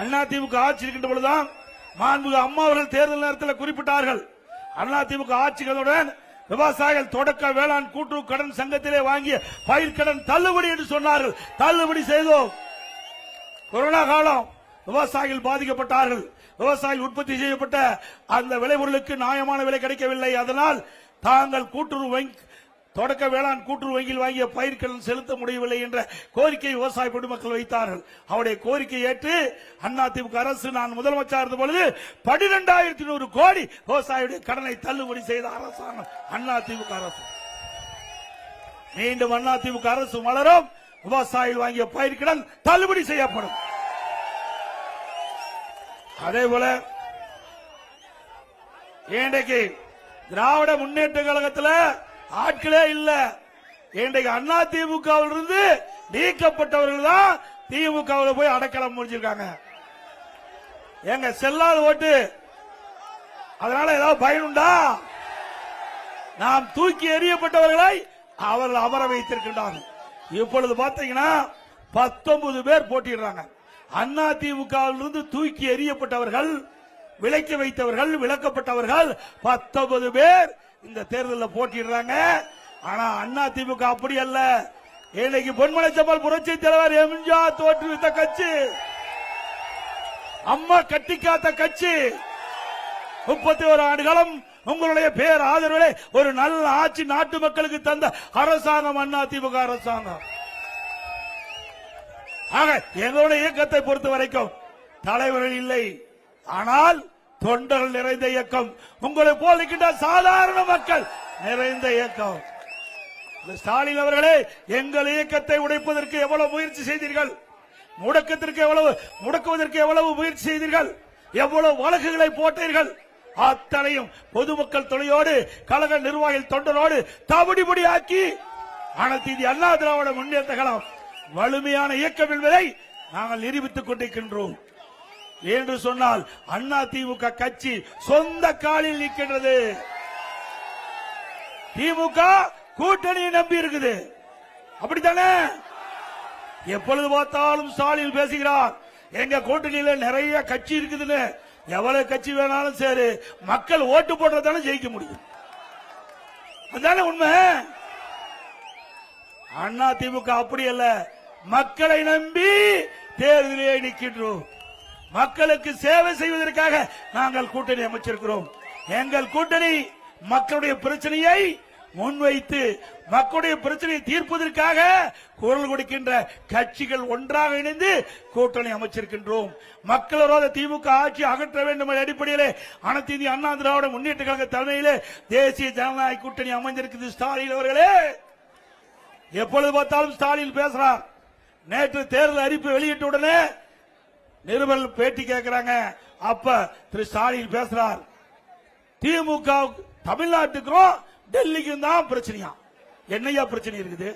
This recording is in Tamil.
அதிமுக ஆட்சி இருக்கின்ற பொழுதுதான் மாண்புமிகு அம்மா அவர்கள் தேர்தல் நேரத்தில் குறிப்பிட்டார்கள். அதிமுக ஆட்சிகளுடன் விவசாயிகள் தொடக்க வேளாண் கூட்டுறவு கடன் சங்கத்திலே வாங்கிய பயிர்க்கடன் தள்ளுபடி என்று சொன்னார்கள். தள்ளுபடி செய்தோம். கொரோனா காலம் விவசாயிகள் பாதிக்கப்பட்டார்கள். விவசாயிகள் உற்பத்தி செய்யப்பட்ட அந்த விளைபொருளுக்கு நியாயமான விலை கிடைக்கவில்லை. அதனால் தாங்கள் கூட்டுறவு தொடக்க வேளாண் கூட்டுறவு வங்கியில் வாங்கிய பயிர்க்கடன் செலுத்த முடியவில்லை என்ற கோரிக்கை விவசாய பொதுமக்கள் வைத்தார்கள். அவருடைய கோரிக்கை ஏற்று அதிமுக அரசு நான் முதலமைச்சர் இருந்த பொழுது 12,100 கோடி விவசாயியுடைய கடனை தள்ளுபடி செய்த அரசாங்கம் அதிமுக அரசு. மீண்டும் அதிமுக அரசு மலரும். விவசாயிகள் வாங்கிய பயிர்க்கடன் தள்ளுபடி செய்யப்படும். அதேபோல இன்றைக்கு திராவிட முன்னேற்ற கழகத்தில் ஆட்களே இல்ல. இன்றைக்கு அதிமுகவில் இருந்து நீக்கப்பட்டவர்கள் தான் திமுகவில் போய் அடைக்கலம் முடிச்சிருக்காங்க. எங்க செல்லாத ஓட்டு, அதனால ஏதாவது பயனுண்டா? நாம் தூக்கி எறியப்பட்டவர்களை அவர்கள் அமர வைத்திருக்கின்றார்கள். இப்பொழுது பாத்தீங்கன்னா 19 பேர் போட்டிடுறாங்க. அதிமுகவில் இருந்து தூக்கி எறியப்பட்டவர்கள், விலக்கி வைத்தவர்கள், விலக்கப்பட்டவர்கள் 19 பேர் இந்த தேர்தலில் போட்டிடுறாங்க. ஆனா அதிமுக அப்படி அல்ல. இன்னைக்கு பொன்மலைச்செம்மல் புரட்சி தலைவர் எம்ஜிஆர் தோற்றுவித்த கட்சி, அம்மா கட்டிக்காத்த கட்சி. 31 ஆண்டு காலம் உங்களுடைய பேர் ஆதரவுகளை ஒரு நல்ல ஆட்சி நாட்டு மக்களுக்கு தந்த அரசாங்கம் அதிமுக அரசாங்கம். ஆக எங்களுடைய இயக்கத்தை பொறுத்த வரைக்கும் தலைவர்கள் இல்லை, ஆனால் தொண்டர்கள் நிறைந்த இயக்கம். உங்களை போல் இருக்கின்ற சாதாரண மக்கள் நிறைந்த இயக்கம். ஸ்டாலின் அவர்களே, எங்கள் இயக்கத்தை உடைப்பதற்கு எவ்வளவு முயற்சி செய்தீர்கள்? முடக்குவதற்கு எவ்வளவு முயற்சி செய்தீர்கள்? எவ்வளவு வழக்குகளை போட்டீர்கள்? அத்தனையும் பொதுமக்கள் துணையோடு, கழக நிர்வாகிகள் தொண்டரோடு தவிடுபடி ஆக்கி அனைத்து இந்திய அண்ணா திராவிட முன்னேற்ற கழகம் வலிமையான இயக்கம் என்பதை நாங்கள் நிரூபித்துக் கொண்டிருக்கின்றோம். என்று சொன்னால் அதிமுக கட்சி சொந்த காலில் நிற்கின்றது. திமுக கூட்டணியை நம்பி இருக்குது. அப்படித்தானே? எப்பொழுது பார்த்தாலும் ஸ்டாலின் பேசுகிறார், எங்க கூட்டணியில நிறைய கட்சி இருக்குதுன்னு. எவ்வளவு கட்சி வேணாலும் சரி, மக்கள் ஓட்டு போடுறதால ஜெயிக்க முடியும். அதுதானே உண்மை. அதிமுக அப்படி அல்ல. மக்களை நம்பி தேர்தலிலே நிற்கின்றோம். மக்களுக்கு சேவை செய்வதற்காக நாங்கள் கூட்டணி அமைச்சிருக்கிறோம். எங்கள் கூட்டணி மக்களுடைய பிரச்சனையை முன்வைத்து மக்களுடைய பிரச்சனையை தீர்ப்பதற்காக குரல் கொடுக்கின்ற கட்சிகள் ஒன்றாக இணைந்து கூட்டணி அமைச்சிருக்கின்றோம். மக்கள் விரோத திமுக ஆட்சி அகற்ற வேண்டும் என்ற அடிப்படையிலே அனைத்து இந்திய அண்ணா திராவிட முன்னேற்ற கழக தலைமையிலே தேசிய ஜனநாயக கூட்டணி அமைந்திருக்கிறது. ஸ்டாலின் அவர்களே, எப்பொழுது பார்த்தாலும் ஸ்டாலின் பேசுறார். நேற்று தேர்தல் அறிவிப்பு வெளியிட்ட உடனே நிருபர்கள் பேட்டி கேட்கிறாங்க. அப்ப திரு ஸ்டாலின் பேசுறார், திமுக தமிழ்நாட்டுக்கும் டெல்லிக்கும் தான் பிரச்சனையா? என்னையா பிரச்சனை இருக்குது?